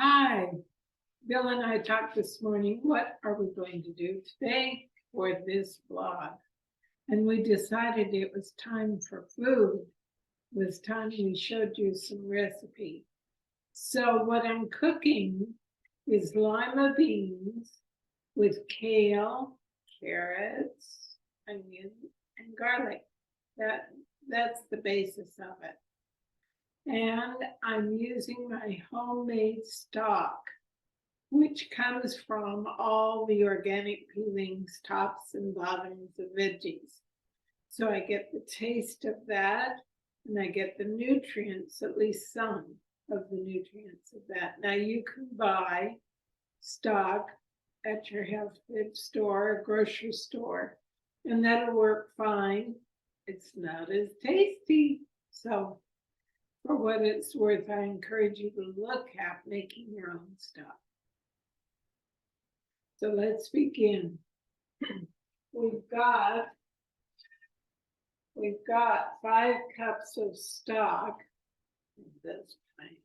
Hi, Bill and I talked this morning, what are we going to do today for this vlog? And we decided it was time for food. It was time we showed you some recipe. So what I'm cooking is lima beans with kale, carrots, onion, and garlic. That's the basis of it. And I'm using my homemade stock, which comes from all the organic peelings, tops and bottoms of veggies. So I get the taste of that, and I get the nutrients, at least some of the nutrients of that. Now you can buy stock at your health food store or grocery store, and that'll work fine. It's not as tasty. So for what it's worth, I encourage you to look at making your own stuff. So let's begin. We've got 5 cups of stock. That's fine.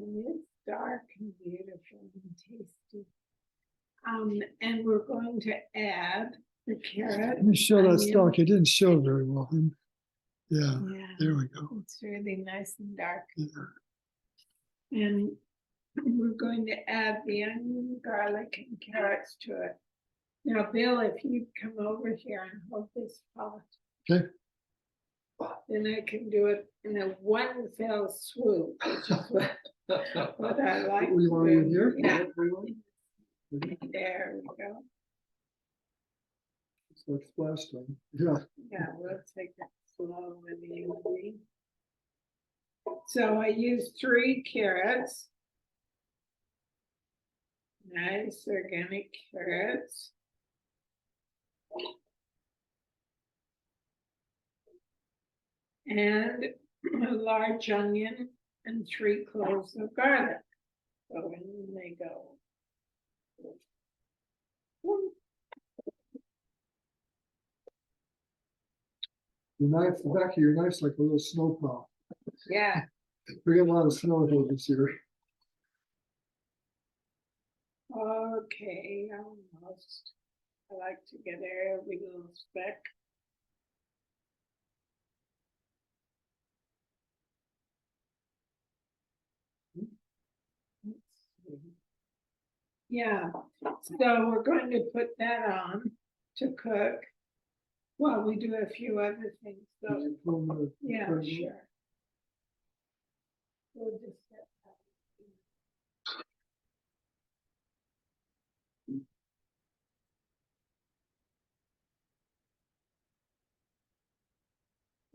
And it's dark and beautiful and tasty. And we're going to add the carrot. Let me show that stock. It didn't show very well. Yeah, there we go. It's really nice and dark. Yeah. And we're going to add the onion, garlic, and carrots to it. Now, Bill, if you'd come over here and hold this pot. Okay. Then I can do it in a one fell swoop, which is what I like. We want you here? Yeah. There we go. It's like splash time. Yeah. Yeah, we'll take it slow with the movie. So I used 3 carrots. Nice organic carrots. And a large onion and 3 cloves of garlic. So in they go. Your knife, the back of your knife's like a little snow plow. Yeah. We get a lot of snow this year. Okay, almost. I like to get every little speck. Yeah, so we're going to put that on to cook while we do a few other things. So, yeah, sure. We'll just set that.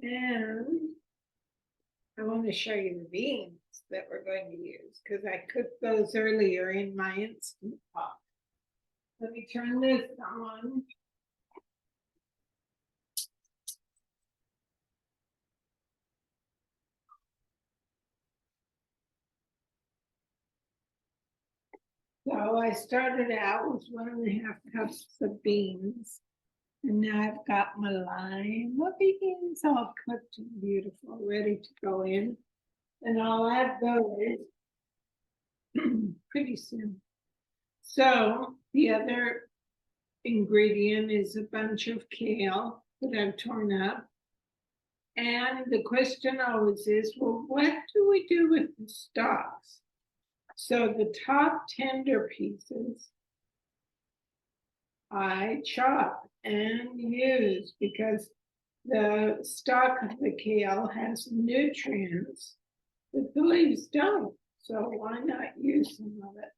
And I want to show you the beans that we're going to use because I cooked those earlier in my Instant Pot. Let me turn this on. So I started out with 1.5 cups of beans. And now I've got my lima beans all cooked and beautiful, ready to go in. And I'll add those pretty soon. So the other ingredient is a bunch of kale that I've torn up. And the question always is, well, what do we do with the stalks? So the top tender pieces I chop and use because the stalk of the kale has nutrients that the leaves don't. So why not use some of it?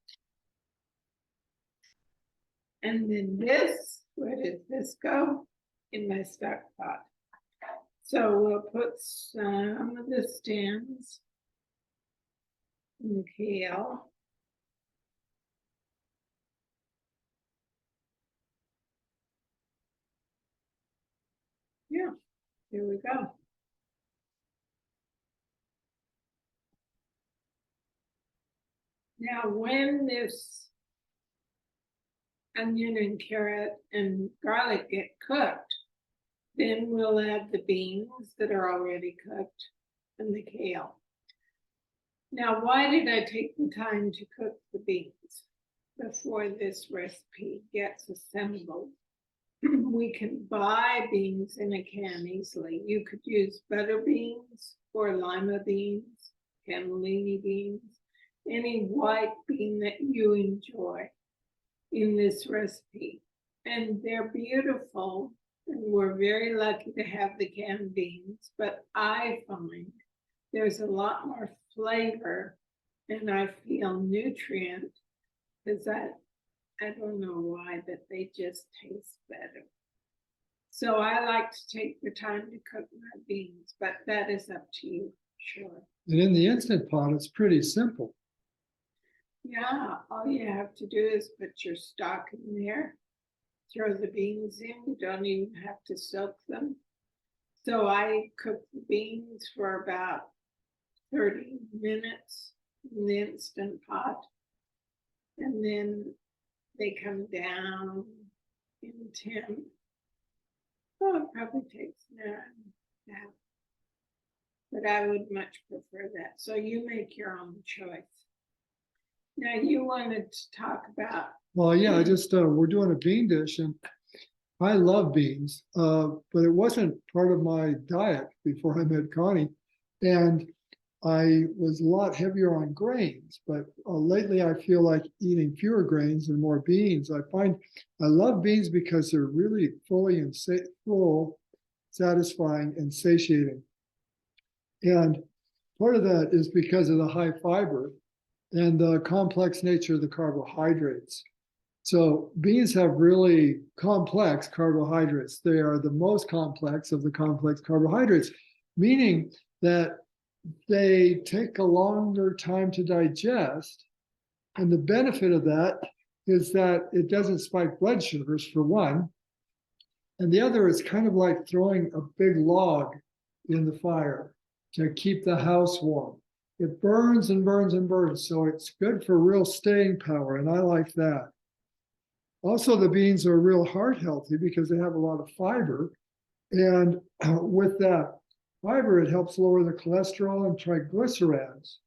And then this, where does this go? In my stock pot. So we'll put some of the stems in the kale. Yeah, here we go. Now, when this onion and carrot and garlic get cooked, then we'll add the beans that are already cooked and the kale. Now, why did I take the time to cook the beans before this recipe gets assembled? We can buy beans in a can easily. You could use butter beans or lima beans, cannellini beans, any white bean that you enjoy in this recipe. And they're beautiful, and we're very lucky to have the canned beans, but I find there's a lot more flavor and I feel nutrient because I don't know why, but they just taste better. So I like to take the time to cook my beans, but that is up to you, sure. And in the Instant Pot, it's pretty simple. Yeah, all you have to do is put your stock in there, throw the beans in, you don't even have to soak them. So I cook the beans for about 30 minutes in the Instant Pot, and then they come down in 10. Oh, it probably takes an hour and a half, but I would much prefer that. So you make your own choice. Now you wanted to talk about. Well, yeah, I just we're doing a bean dish, and I love beans, but it wasn't part of my diet before I met Connie, and I was a lot heavier on grains. But lately, I feel like eating fewer grains and more beans. I find I love beans because they're really fully and full, satisfying, and satiating. And part of that is because of the high fiber and the complex nature of the carbohydrates. So beans have really complex carbohydrates. They are the most complex of the complex carbohydrates, meaning that they take a longer time to digest. And the benefit of that is that it doesn't spike blood sugars, for one. And the other is kind of like throwing a big log in the fire to keep the house warm. It burns and burns and burns, so it's good for real staying power, and I like that. Also, the beans are real heart healthy because they have a lot of fiber, and with that fiber, it helps lower the cholesterol and triglycerides,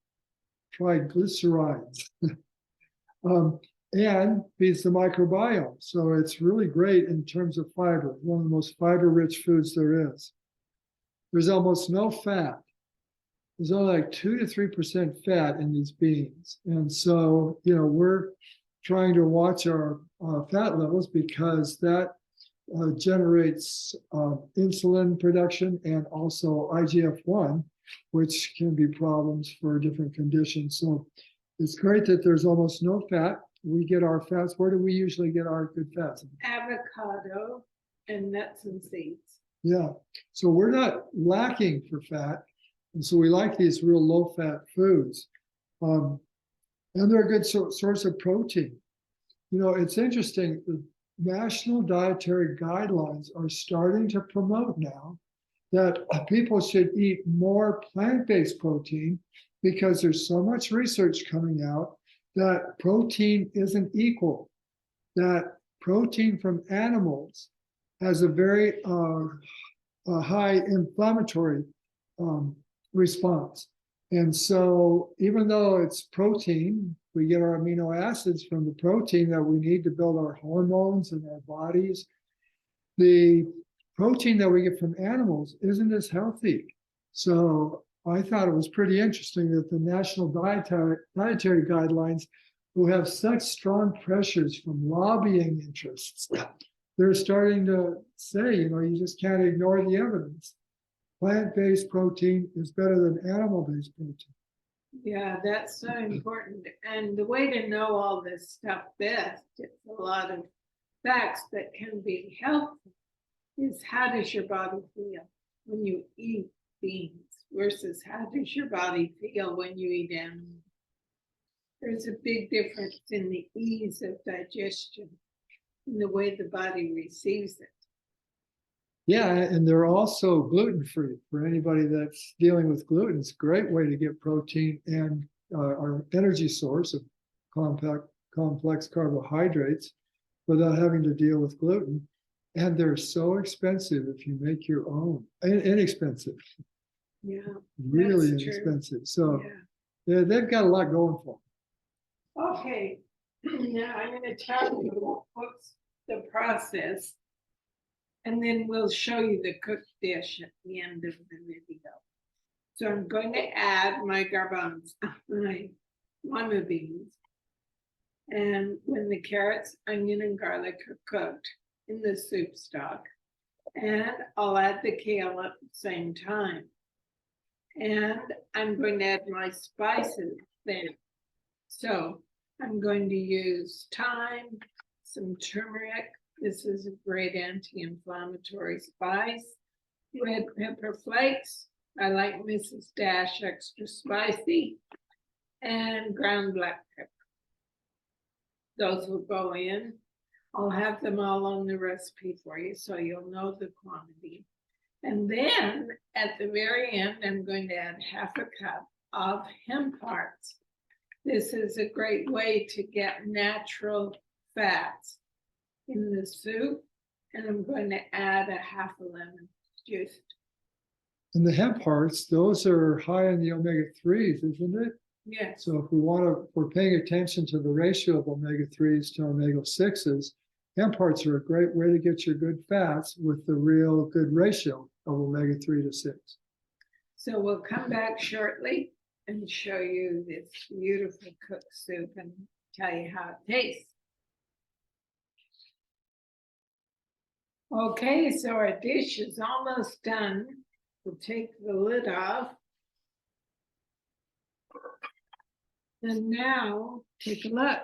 and feeds the microbiome. So it's really great in terms of fiber, one of the most fiber-rich foods there is. There's almost no fat. There's only like 2 to 3% fat in these beans. And so, we're trying to watch our fat levels because that generates insulin production and also IGF-1, which can be problems for different conditions. So it's great that there's almost no fat. We get our fats. Where do we usually get our good fats? Avocado and nuts and seeds. Yeah. So we're not lacking for fat. And so we like these real low-fat foods. And they're a good source of protein. It's interesting. The national dietary guidelines are starting to promote now that people should eat more plant-based protein because there's so much research coming out that protein isn't equal, that protein from animals has a very high inflammatory response. And so even though it's protein, we get our amino acids from the protein that we need to build our hormones and our bodies. The protein that we get from animals isn't as healthy. So I thought it was pretty interesting that the national dietary guidelines, who have such strong pressures from lobbying interests, they're starting to say, you just can't ignore the evidence. Plant-based protein is better than animal-based protein. Yeah, that's so important. And the way to know all this stuff best, it's a lot of facts that can be helpful, is how does your body feel when you eat beans versus how does your body feel when you eat animals? There's a big difference in the ease of digestion and the way the body receives it. Yeah, and they're also gluten-free for anybody that's dealing with gluten. It's a great way to get protein and our energy source of complex carbohydrates without having to deal with gluten. And they're so expensive if you make your own. Inexpensive. Yeah. Really inexpensive. So they've got a lot going for Okay, now I'm gonna tell you what's the process. And then we'll show you the cooked dish at the end of the video. So I'm going to add my garbanzos, my lima beans. And when the carrots, onion, and garlic are cooked in the soup stock, and I'll add the kale at the same time. And I'm going to add my spices then. So I'm going to use thyme, some turmeric. This is a great anti-inflammatory spice. Red pepper flakes. I like Mrs. Dash extra spicy. And ground black pepper. Those will go in. I'll have them all on the recipe for you so you'll know the quantity. And then at the very end, I'm going to add half a cup of hemp hearts. This is a great way to get natural fats in the soup. And I'm going to add a half a lemon juice. And the hemp hearts, those are high in the omega-3s, isn't it? Yes. So if we're paying attention to the ratio of omega-3s to omega-6s, hemp hearts are a great way to get your good fats with the real good ratio of omega-3 to 6. So we'll come back shortly and show you this beautiful cooked soup and tell you how it tastes. Okay, so our dish is almost done. We'll take the lid off. And now take a look.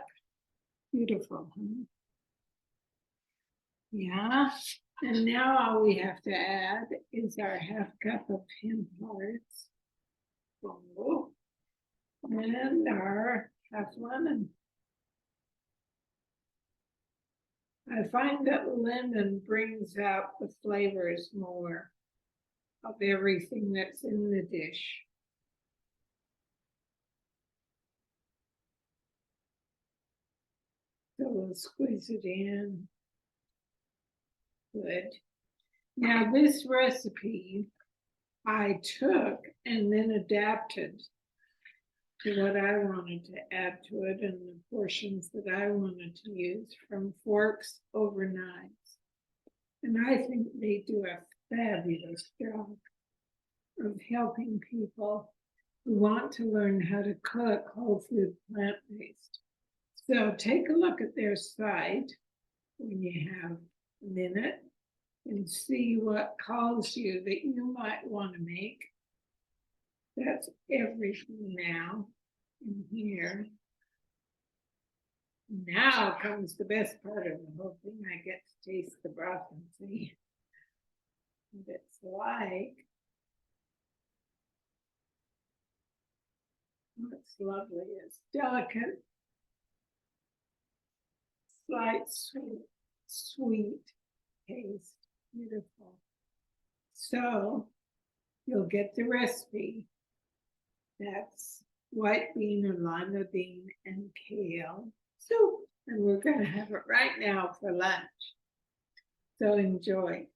Beautiful, huh? Yeah. And now all we have to add is our half cup of hemp hearts. Oh, and our half lemon. I find that lemon brings out the flavors more of everything that's in the dish. So we'll squeeze it in. Good. Now this recipe I took and then adapted to what I wanted to add to it and the portions that I wanted to use from forks over knives. And I think they do a fabulous job of helping people who want to learn how to cook whole food plant-based. So take a look at their site when you have a minute and see what calls you that you might want to make. That's everything now in here. Now comes the best part of the whole thing. I get to taste the broth and see what it's like. What's lovely is delicate, slight sweet taste. Beautiful. So you'll get the recipe. That's white bean or lima bean and kale soup. And we're going to have it right now for lunch. So enjoy.